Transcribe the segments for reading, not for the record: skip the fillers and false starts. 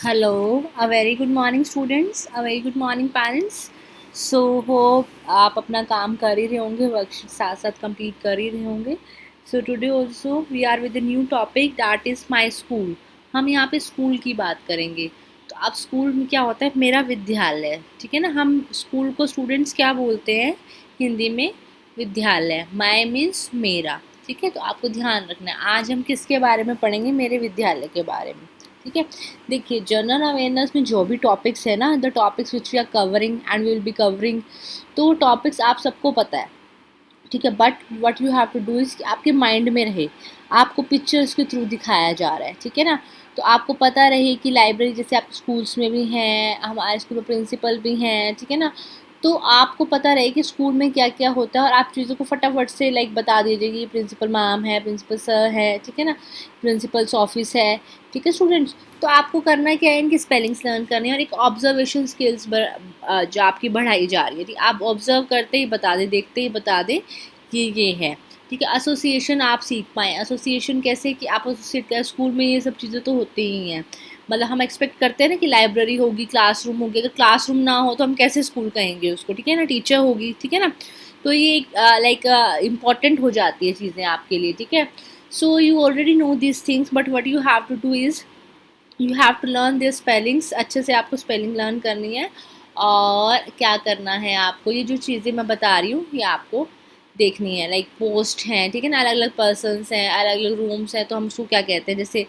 Hello, a very good morning students, a very good morning parents. So hope आप अपना काम कर ही रहे होंगे, वर्कशीट साथ साथ कंप्लीट कर ही रहे होंगे। So today also we are with a new topic that is my school. हम यहाँ पे स्कूल की बात करेंगे। तो अब स्कूल में क्या होता है? मेरा विद्यालय, ठीक है ना। हम स्कूल को स्टूडेंट्स क्या बोलते हैं हिंदी में? विद्यालय। माय मीन्स मेरा, ठीक है। तो आपको ध्यान रखना है, आज हम किसके बारे में पढ़ेंगे? मेरे विद्यालय के बारे में, ठीक है। देखिए, जनरल अवेयरनेस में जो भी टॉपिक्स है ना, the topics which we are covering and we will be covering, तो टॉपिक्स आप सबको पता है, ठीक है। But what you have to do is कि आपके माइंड में रहे, आपको पिक्चर्स के थ्रू दिखाया जा रहा है, ठीक है ना। तो आपको पता रहे कि लाइब्रेरी जैसे आप स्कूल्स में भी हैं, हमारे स्कूल में प्रिंसिपल भी हैं, ठीक है ना। तो आपको पता रहे कि स्कूल में क्या क्या होता है और आप चीज़ों को फटाफट से लाइक बता दीजिए कि प्रिंसिपल मैम है, प्रिंसिपल सर है, ठीक है ना, प्रिंसिपल्स ऑफिस है, ठीक है स्टूडेंट्स। तो आपको करना क्या है, इनकी स्पेलिंग्स लर्न करनी है और एक ऑब्जर्वेशन स्किल्स जो आपकी बढ़ाई जा रही है, ठीक। आप ऑब्जर्व करते ही बता दें, देखते ही बता दें ये है, ठीक है। एसोसिएशन आप सीख पाएँ। एसोसिएशन कैसे कि आप एसोसिएट करें, स्कूल में ये सब चीज़ें तो होती ही हैं। मतलब हम एक्सपेक्ट करते हैं ना कि लाइब्रेरी होगी, क्लासरूम होगी। अगर क्लासरूम ना हो तो हम कैसे स्कूल कहेंगे उसको, ठीक है ना। टीचर होगी, ठीक है ना। तो ये एक लाइक इम्पॉर्टेंट हो जाती है चीज़ें आपके लिए, ठीक है। So you already know this things, but what you have to do is you have to learn this spellings. अच्छे से आपको स्पेलिंग लर्न करनी है। और क्या करना है आपको, ये जो चीज़ें मैं बता रही हूँ ये आपको देखनी है। लाइक पोस्ट हैं, ठीक है ना, अलग अलग पर्सनस हैं, अलग अलग रूम्स हैं, तो हम उसको क्या कहते हैं? जैसे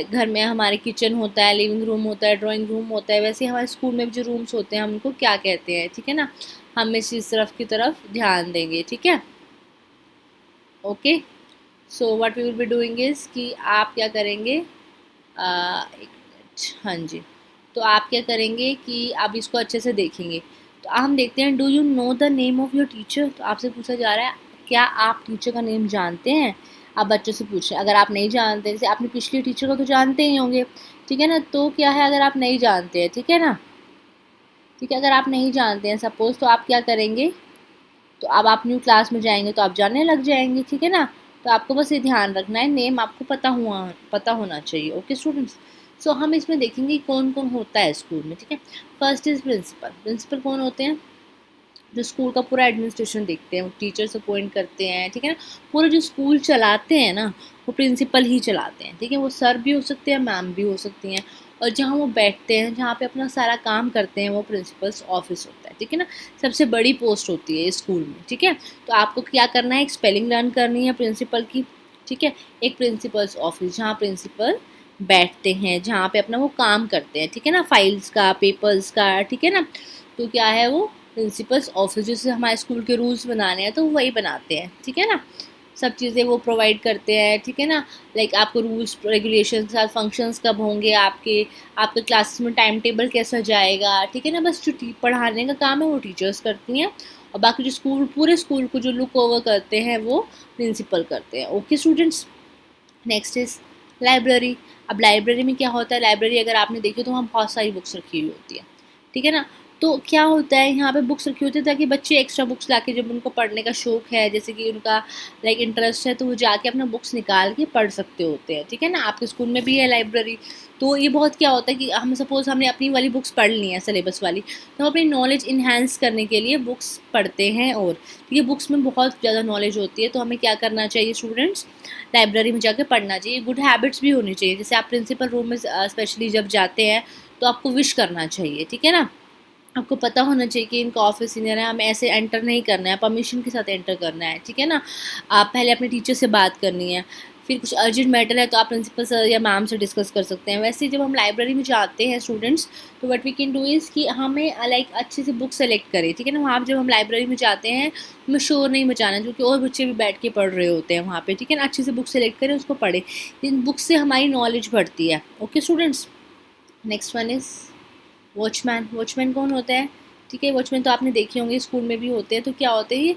घर में हमारे किचन होता है, लिविंग रूम होता है, ड्राइंग रूम होता है, वैसे हमारे स्कूल में भी जो रूम्स होते हैं हम उनको क्या कहते हैं, ठीक है ना। हम इस तरफ की तरफ ध्यान देंगे, ठीक है। Okay. So what we will be doing is कि आप क्या करेंगे, एक मिनट, हाँ जी। तो आप क्या करेंगे कि आप इसको अच्छे से देखेंगे। तो हम देखते हैं, do you know the name of your teacher. तो आपसे पूछा जा रहा है, क्या आप टीचर का नेम जानते हैं? आप बच्चों से पूछ रहे हैं। अगर आप नहीं जानते, जैसे आपने पिछले टीचर को तो जानते ही होंगे, ठीक है ना। तो क्या है, अगर आप नहीं जानते हैं, ठीक है ना, ठीक है, अगर आप नहीं जानते हैं सपोज़, तो आप क्या करेंगे? तो अब आप न्यू क्लास में जाएंगे तो आप जानने लग जाएंगे, ठीक है ना। तो आपको बस ये ध्यान रखना है, नेम आपको पता होना चाहिए। Okay students. सो हम इसमें देखेंगे कौन कौन होता है स्कूल में, ठीक है। First is principal. प्रिंसिपल कौन होते हैं? जो स्कूल का पूरा एडमिनिस्ट्रेशन देखते हैं, वो टीचर्स अपॉइंट करते हैं, ठीक है ना। पूरा जो स्कूल चलाते हैं ना, वो प्रिंसिपल ही चलाते हैं, ठीक है। वो सर भी हो सकते हैं, मैम भी हो सकती हैं। और जहाँ वो बैठते हैं, जहाँ पे अपना सारा काम करते हैं, वो प्रिंसिपल्स ऑफिस होता है, ठीक है ना। सबसे बड़ी पोस्ट होती है स्कूल में, ठीक है। तो आपको क्या करना है, एक स्पेलिंग लर्न करनी है प्रिंसिपल की, ठीक है। एक प्रिंसिपल्स ऑफिस, जहाँ प्रिंसिपल बैठते हैं, जहाँ पे अपना वो काम करते हैं, ठीक है ना, फाइल्स का, पेपर्स का, ठीक है ना। तो क्या है वो प्रिंसिपल्स ऑफिस। जैसे हमारे स्कूल के रूल्स बनाने हैं तो वही बनाते हैं, ठीक है ना। सब चीज़ें वो प्रोवाइड करते हैं, ठीक है ना। लाइक आपको रूल्स रेगुलेशन के साथ फंक्शंस कब होंगे, आपके आपके क्लासेस में टाइम टेबल कैसा जाएगा, ठीक है ना। बस जो पढ़ाने का काम है वो टीचर्स करती हैं, और बाकी जो स्कूल, पूरे स्कूल को जो लुक ओवर करते हैं वो प्रिंसिपल करते हैं। Okay students. Next is library. अब लाइब्रेरी में क्या होता है, लाइब्रेरी अगर आपने देखी तो वहाँ बहुत सारी बुक्स रखी हुई होती है, ठीक है ना। तो क्या होता है, यहाँ पे बुक्स रखी होती है ताकि बच्चे एक्स्ट्रा बुक्स लाके, जब उनको पढ़ने का शौक है, जैसे कि उनका लाइक इंटरेस्ट है, तो वो जाके अपना बुक्स निकाल के पढ़ सकते होते हैं, ठीक है ना। आपके स्कूल में भी है लाइब्रेरी। तो ये बहुत क्या होता है कि हम सपोज़ हमने अपनी वाली बुक्स पढ़ ली हैं, सिलेबस वाली, तो हम अपनी नॉलेज इन्हेंस करने के लिए बुक्स पढ़ते हैं। और ये बुक्स में बहुत ज़्यादा नॉलेज होती है, तो हमें क्या करना चाहिए स्टूडेंट्स, लाइब्रेरी में जाके पढ़ना चाहिए। गुड हैबिट्स भी होनी चाहिए, जैसे आप प्रिंसिपल रूम में स्पेशली जब जाते हैं तो आपको विश करना चाहिए, ठीक है ना। आपको पता होना चाहिए कि इनका ऑफिस सीनियर है, हमें ऐसे एंटर नहीं करना है, परमिशन के साथ एंटर करना है, ठीक है ना। आप पहले अपने टीचर से बात करनी है। फिर कुछ अर्जेंट मैटर है तो आप प्रिंसिपल सर या मैम से डिस्कस कर सकते हैं। वैसे जब हम लाइब्रेरी में जाते हैं स्टूडेंट्स, तो what we can do is कि हमें लाइक अच्छे से बुक सेलेक्ट करें, ठीक है ना। वहाँ पर जब हम लाइब्रेरी में जाते हैं, हमें शोर नहीं मचाना, क्योंकि और बच्चे भी बैठ के पढ़ रहे होते हैं वहाँ पे, ठीक है ना। अच्छे से बुक सेलेक्ट करें, उसको पढ़ें। इन बुक से हमारी नॉलेज बढ़ती है। Okay students. Next one is watchman. Watchman कौन होता है? ठीक है। वॉचमैन तो आपने देखे होंगे, स्कूल में भी होते हैं। तो क्या होते हैं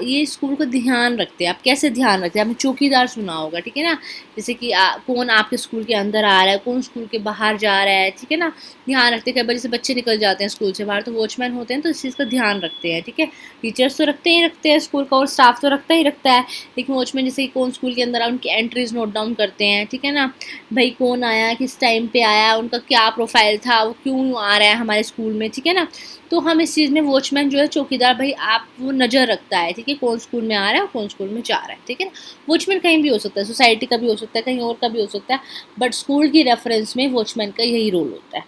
ये स्कूल का ध्यान रखते हैं। आप कैसे ध्यान रखते हैं? आपने चौकीदार सुना होगा, ठीक है ना। जैसे कि कौन आपके स्कूल के अंदर आ रहा है, कौन स्कूल के बाहर जा रहा है, ठीक है ना। ध्यान रखते हैं। कई बार जैसे बच्चे निकल जाते हैं स्कूल से बाहर, तो वॉचमैन होते हैं तो इस चीज़ का ध्यान रखते हैं, ठीक है। टीचर्स तो रखते ही रखते हैं, स्कूल का और स्टाफ तो रखता ही रखता है, लेकिन वॉचमैन जैसे कि कौन स्कूल के अंदर आया, उनकी एंट्रीज नोट डाउन करते हैं, ठीक है ना। भाई कौन आया, किस टाइम पे आया, उनका क्या प्रोफाइल था, वो क्यों आ रहा है हमारे स्कूल में, ठीक है ना। तो हम इस चीज़ में वॉचमैन जो है, चौकीदार भाई, आप वो नज़र रखता है, ठीक है, कौन स्कूल में आ रहा है और कौन स्कूल में जा रहा है, ठीक है ना। वॉचमैन कहीं भी हो सकता है, सोसाइटी का भी हो सकता है, कहीं और का भी हो सकता है, बट स्कूल की रेफरेंस में वॉचमैन का यही रोल होता है।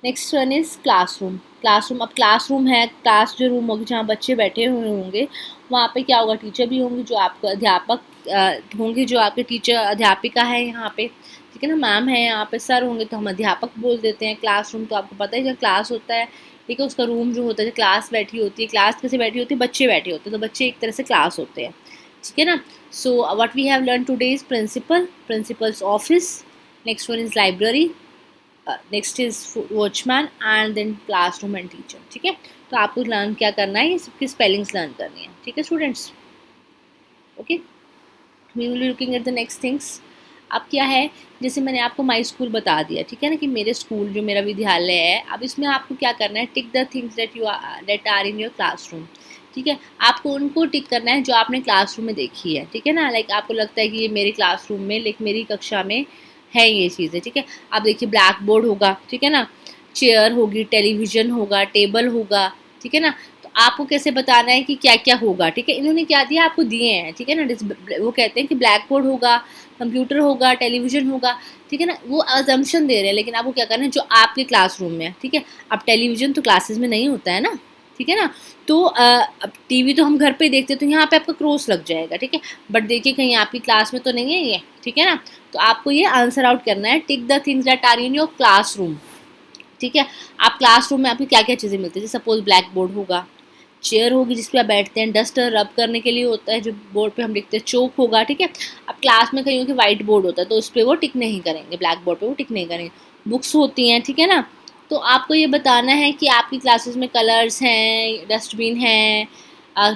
Next one is classroom. Classroom, अब क्लासरूम है, क्लास जो रूम होगी जहाँ बच्चे बैठे हुए होंगे, वहाँ पे क्या होगा, टीचर भी होंगे जो आपको अध्यापक होंगे, जो आपके टीचर अध्यापिका है यहाँ पे, ठीक है ना, मैम है यहाँ पे, सर होंगे तो हम अध्यापक बोल देते हैं। क्लासरूम तो आपको पता है, जब क्लास होता है, ठीक है, उसका रूम जो होता है, क्लास बैठी होती है, क्लास कैसे बैठी होती है, बच्चे बैठे होते हैं, तो बच्चे एक तरह से क्लास होते हैं, ठीक है ना। So what we have learn today is principal, principal's office, next one is library, next is watchman, and then classroom and teacher, ठीक है। तो आपको लर्न क्या करना है, ये सबकी स्पेलिंग्स लर्न करनी है, ठीक है students. Okay, we will be looking at the next things. अब क्या है, जैसे मैंने आपको माई स्कूल बता दिया, ठीक है ना, कि मेरे स्कूल जो मेरा विद्यालय है। अब इसमें आपको क्या करना है, tick the things that are in your classroom, ठीक है। आपको उनको टिक करना है जो आपने क्लासरूम में देखी है, ठीक है ना। लाइक आपको लगता है कि ये मेरे क्लासरूम में, लाइक मेरी कक्षा में है ये चीज़ें, ठीक है। आप देखिए, ब्लैक बोर्ड होगा, ठीक है ना, चेयर होगी, टेलीविज़न होगा, टेबल होगा, ठीक है ना। तो आपको कैसे बताना है कि क्या क्या होगा, ठीक है। इन्होंने क्या दिया, आपको दिए हैं, ठीक है ना। वो कहते हैं कि ब्लैक बोर्ड होगा, कंप्यूटर होगा, टेलीविज़न होगा, ठीक है ना। वो अजम्पशन दे रहे हैं, लेकिन आपको क्या करना है जो आपके क्लासरूम में है, ठीक है। अब टेलीविज़न तो क्लासेस में नहीं होता है ना, ठीक है ना। तो अब टीवी तो हम घर पे देखते हैं, तो यहाँ पे आपका क्रॉस लग जाएगा, ठीक है। बट देखिए कहीं आपकी क्लास में तो नहीं है ये, ठीक है ना। तो आपको ये आंसर आउट करना है, tick the things that are in your classroom, ठीक है। आप क्लासरूम में आपकी क्या क्या चीज़ें मिलती है, जैसे सपोज ब्लैक बोर्ड होगा, चेयर होगी जिस पे आप बैठते हैं, डस्टर रब करने के लिए होता है जो बोर्ड पे हम लिखते हैं, चौक होगा, ठीक है। अब क्लास में कहीं कि वाइट बोर्ड होता है तो उस पर वो टिक नहीं करेंगे, ब्लैक बोर्ड पे वो टिक नहीं करेंगे। बुक्स होती हैं, ठीक है ना। तो आपको ये बताना है कि आपकी क्लासेस में कलर्स हैं, डस्टबिन है,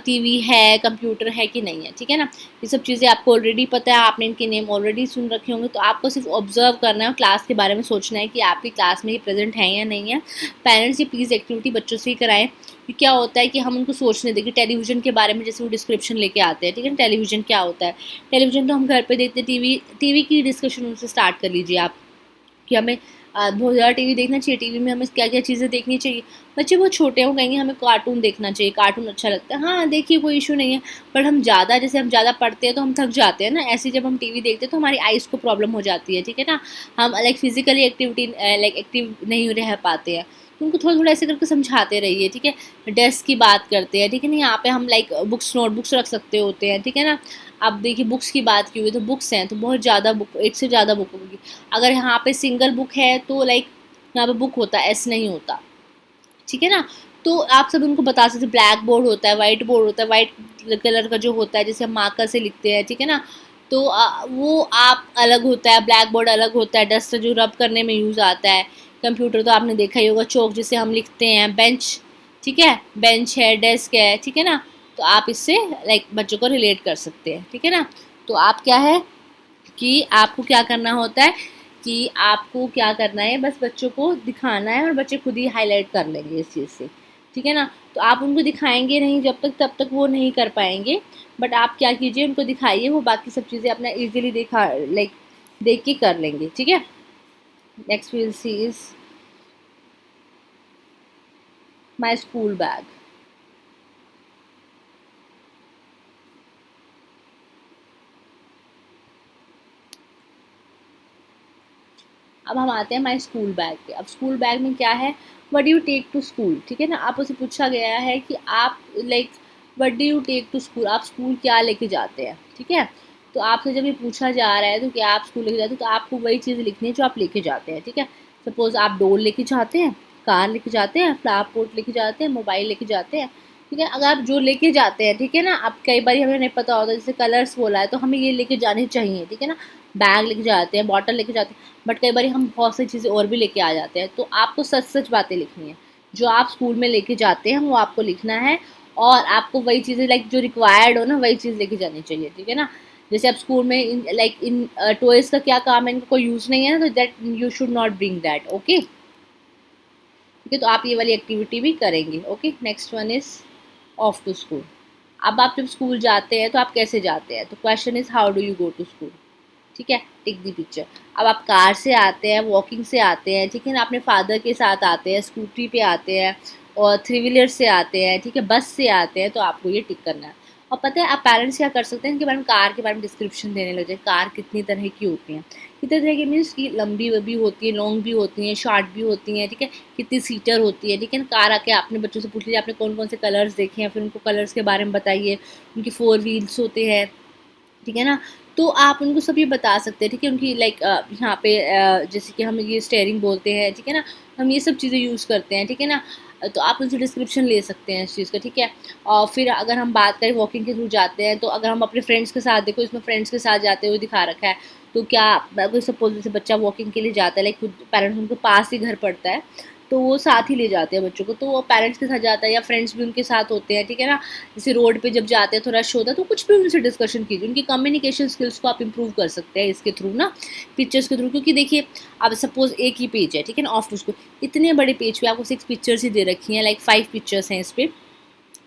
टीवी है, कंप्यूटर है कि नहीं है, ठीक है ना। ये सब चीज़ें आपको ऑलरेडी पता है, आपने इनके नेम ऑलरेडी सुन रखे होंगे। तो आपको सिर्फ ऑब्जर्व करना है और क्लास के बारे में सोचना है कि आपकी क्लास में ये प्रेजेंट है या नहीं है। पेरेंट्स ये प्लीज़ एक्टिविटी बच्चों से ही कराएं। क्या होता है कि हम उनको सोचने दें कि टेलीविज़न के बारे में, जैसे वो डिस्क्रिप्शन लेके आते हैं, ठीक है ना, टेलीविज़न क्या होता है। टेलीविज़न तो हम घर पे देखते हैं, टीवी टीवी की डिस्कशन उनसे स्टार्ट कर लीजिए आप, कि हमें बहुत ज़्यादा टीवी देखना चाहिए, टीवी में हमें क्या क्या चीज़ें देखनी चाहिए। बच्चे बहुत छोटे हो, कहेंगे हमें कार्टून देखना चाहिए, कार्टून अच्छा लगता है, हाँ देखिए कोई इशू नहीं है। पर हम ज़्यादा, जैसे हम ज़्यादा पढ़ते हैं तो हम थक जाते हैं ना, ऐसे जब हम टीवी देखते हैं तो हमारी आइज़ को प्रॉब्लम हो जाती है, ठीक है ना। हम like physically activity like active नहीं रह पाते हैं। तो उनको थोड़ा थोड़ा ऐसे करके समझाते रहिए, ठीक है। डेस्क की बात करते हैं, ठीक है ना, यहाँ पे हम लाइक बुक्स, नोटबुक्स रख सकते होते हैं, ठीक है ना। अब देखिए बुक्स की बात की हुई तो बुक्स हैं तो बहुत ज़्यादा बुक, एक से ज़्यादा बुक होगी। अगर यहाँ पे सिंगल बुक है तो लाइक यहाँ पे बुक होता है, एस नहीं होता, ठीक है ना। तो आप सब उनको बता सकते, ब्लैक बोर्ड होता है, वाइट बोर्ड होता है, वाइट कलर का जो होता है जैसे हम मार्कर से लिखते हैं, ठीक है ना। तो वो आप अलग होता है, ब्लैक बोर्ड अलग होता है, डस्टर जो रब करने में यूज़ आता है। कंप्यूटर तो आपने देखा ही होगा, चौक जिसे हम लिखते हैं, बेंच, ठीक है, बेंच है, डेस्क है, ठीक है ना। तो आप इससे लाइक बच्चों को रिलेट कर सकते हैं, ठीक है ना। तो आप क्या है कि आपको क्या करना होता है, कि आपको क्या करना है, बस बच्चों को दिखाना है और बच्चे खुद ही हाईलाइट कर लेंगे इस चीज़ से, ठीक है ना। तो आप उनको दिखाएंगे नहीं जब तक, तब तक वो नहीं कर पाएंगे। बट आप क्या कीजिए, उनको दिखाइए, वो बाकी सब चीज़ें अपना ईजिली दिखा लाइक देख के कर लेंगे, ठीक है। Next will see is my school bag. अब हम आते हैं माई स्कूल बैग पे। अब स्कूल बैग में क्या है, what do you take to school, ठीक है ना। आप उसे पूछा गया है कि आप like what do you take to school, आप स्कूल क्या लेके जाते हैं, ठीक है। तो आपसे जब ये पूछा जा रहा है तो क्या आप स्कूल लेके जाते हैं, तो आपको वही चीज़ लिखनी है जो आप लेके जाते हैं, ठीक है। सपोज आप डोल लेके जाते हैं, कार लेके जाते हैं, फ्लावर पोट लेके जाते हैं, मोबाइल लेके जाते हैं, ठीक है। अगर आप जो लेके जाते हैं, ठीक है ना, अब कई बार हमें नहीं पता होता, जैसे कलर्स बोला है तो हमें ये लेके जाने चाहिए, ठीक है ना। बैग लेके जाते हैं, बॉटल लेके जाते हैं, बट कई बार हम बहुत सारी चीज़ें और भी लेके आ जाते हैं। तो आपको सच सच बातें लिखनी है, जो आप स्कूल में लेके जाते हैं वो आपको लिखना है, और आपको वही चीज़ें लाइक जो रिक्वायर्ड हो ना वही चीज़ लेके जानी चाहिए, ठीक है ना। जैसे आप स्कूल में इन टॉयज़ का क्या काम है, इनका कोई यूज़ नहीं है ना, तो that you should not bring that, okay. ठीक है, तो आप ये वाली एक्टिविटी भी करेंगे, okay. Next one is off to school. अब आप जब स्कूल जाते हैं तो आप कैसे जाते हैं, तो question is how do you go to school, ठीक है, टिक दी पिक्चर। अब आप कार से आते हैं, वॉकिंग से आते हैं, ठीक है ना, अपने फादर के साथ आते हैं, स्कूटी पे आते हैं, और थ्री व्हीलर से आते हैं, ठीक है, बस से आते हैं, तो आपको ये टिक करना है। और पता है आप पेरेंट्स क्या कर सकते हैं, इनके बारे में, कार के बारे में डिस्क्रिप्शन देने लग जाए। कार कितनी तरह की होती हैं, कितने तरह की मीन्स की लंबी भी होती है, लॉन्ग भी होती हैं, शॉर्ट भी होती हैं, ठीक है, कितनी सीटर होती है, ठीक है ना। कार आके अपने बच्चों से पूछ लीजिए आपने कौन कौन से कलर्स देखे हैं, फिर उनको कलर्स के बारे में बताइए। उनकी फोर व्हील्स होते हैं, ठीक है ना, तो आप उनको सब ये बता सकते हैं, ठीक है। उनकी लाइक यहाँ पे जैसे कि हम ये स्टेयरिंग बोलते हैं, ठीक है ना, हम ये सब चीज़ें यूज़ करते हैं, ठीक है ना। तो आप उनसे डिस्क्रिप्शन ले सकते हैं इस चीज़ का, ठीक है। और फिर अगर हम बात करें वॉकिंग के थ्रू जाते हैं, तो अगर हम अपने फ्रेंड्स के साथ, देखो इसमें फ्रेंड्स के साथ जाते हुए दिखा रखा है, तो क्या अगर सपोज जैसे बच्चा वॉकिंग के लिए जाता है, लाइक खुद पेरेंट्स उनके पास ही घर पड़ता है, तो वो साथ ही ले जाते हैं बच्चों को, तो वो पेरेंट्स के साथ जाता है या फ्रेंड्स भी उनके साथ होते हैं, ठीक है ना। जैसे रोड पे जब जाते हैं तो रश होता है, तो कुछ भी उनसे डिस्कशन कीजिए, उनकी कम्युनिकेशन स्किल्स को आप इंप्रूव कर सकते हैं इसके थ्रू ना, पिक्चर्स के थ्रू। क्योंकि देखिए अब सपोज एक ही पेज है, ठीक है ना, ऑफ टू स्कूल, इतने बड़े पेज पे आपको 6 पिक्चर्स ही दे रखी हैं, लाइक 5 पिक्चर्स हैं इस पर,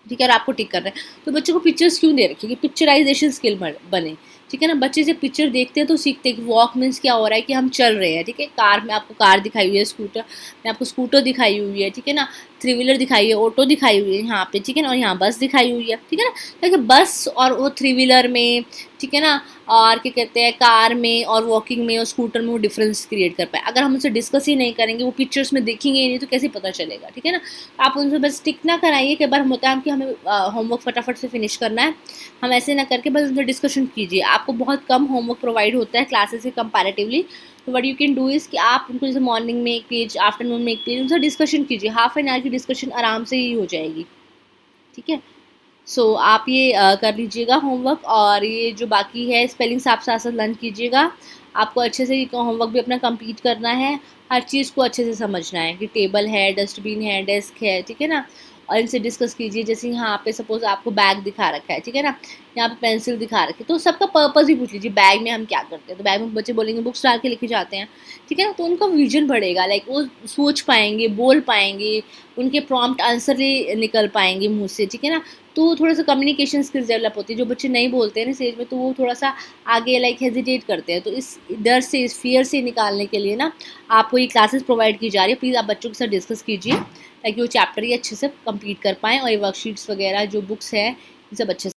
ठीक है, और आपको टिक करना है, तो बच्चों को पिक्चर्स क्यों दे रखी है कि पिक्चराइजेशन स्किल बने, ठीक है ना। बच्चे जब पिक्चर देखते हैं तो सीखते हैं कि वॉक मीन्स क्या हो रहा है, कि हम चल रहे हैं, ठीक है। कार में आपको कार दिखाई हुई है, स्कूटर में आपको स्कूटर दिखाई हुई है, ठीक है ना, थ्री व्हीलर दिखाई है, ऑटो दिखाई हुई है यहाँ पे, ठीक है ना, और यहाँ बस दिखाई हुई है, ठीक है ना। देखिए बस और वो थ्री व्हीलर में, ठीक है ना, और क्या कहते हैं, कार में और वॉकिंग में और स्कूटर में वो डिफरेंस क्रिएट कर पाए। अगर हम उनसे डिस्कस ही नहीं करेंगे, वो पिक्चर्स में देखेंगे ही नहीं, तो कैसे पता चलेगा, ठीक है ना। आप उनसे बस टिक ना कराइए, कई बार होता है कि हमें होमवर्क फटाफट से फिनिश करना है, हम ऐसे ना करके बस उनसे डिस्कशन कीजिए। आपको बहुत कम होमवर्क प्रोवाइड होता है क्लासेस से कंपैरेटिवली, तो what you can do is कि आप उनको जैसे मॉर्निंग में एक पेज, आफ्टरनून में एक पेज, उनसे डिस्कशन कीजिए, हाफ एन आवर की डिस्कशन आराम से ही हो जाएगी, ठीक है। सो आप ये कर लीजिएगा होमवर्क, और ये जो बाकी है स्पेलिंग्स आप साथ साथ लर्न कीजिएगा। आपको अच्छे से होमवर्क भी अपना कंप्लीट करना है, हर चीज़ को अच्छे से समझना है कि टेबल है, डस्टबिन है, डेस्क है, ठीक है ना। और इनसे डिस्कस कीजिए, जैसे यहाँ पे सपोज आपको बैग दिखा रखा है, ठीक है ना, यहाँ पे पेंसिल दिखा रखी है, तो सबका पर्पस भी पूछ लीजिए, बैग में हम क्या करते हैं, तो बैग में बच्चे बोलेंगे बुक्स डाल के लेके जाते हैं, ठीक है ना, तो उनका विजन बढ़ेगा, लाइक वो सोच पाएंगे, बोल पाएंगे, उनके प्रॉम्प्ट आंसर भी निकल पाएंगे मुँह से, ठीक है ना। तो थोड़ा सा कम्युनिकेशन स्किल्स डेवलप होती है। जो बच्चे नहीं बोलते हैं ना स्टेज में, तो वो थोड़ा सा आगे लाइक हेजिटेट करते हैं, तो इस डर से, इस फियर से निकालने के लिए ना आपको ये क्लासेस प्रोवाइड की जा रही है। प्लीज़ आप बच्चों के साथ डिस्कस कीजिए ताकि वो चैप्टर ही अच्छे से कंप्लीट कर पाएँ, और ये वर्कशीट्स वगैरह जो बुक्स है, ये सब अच्छे से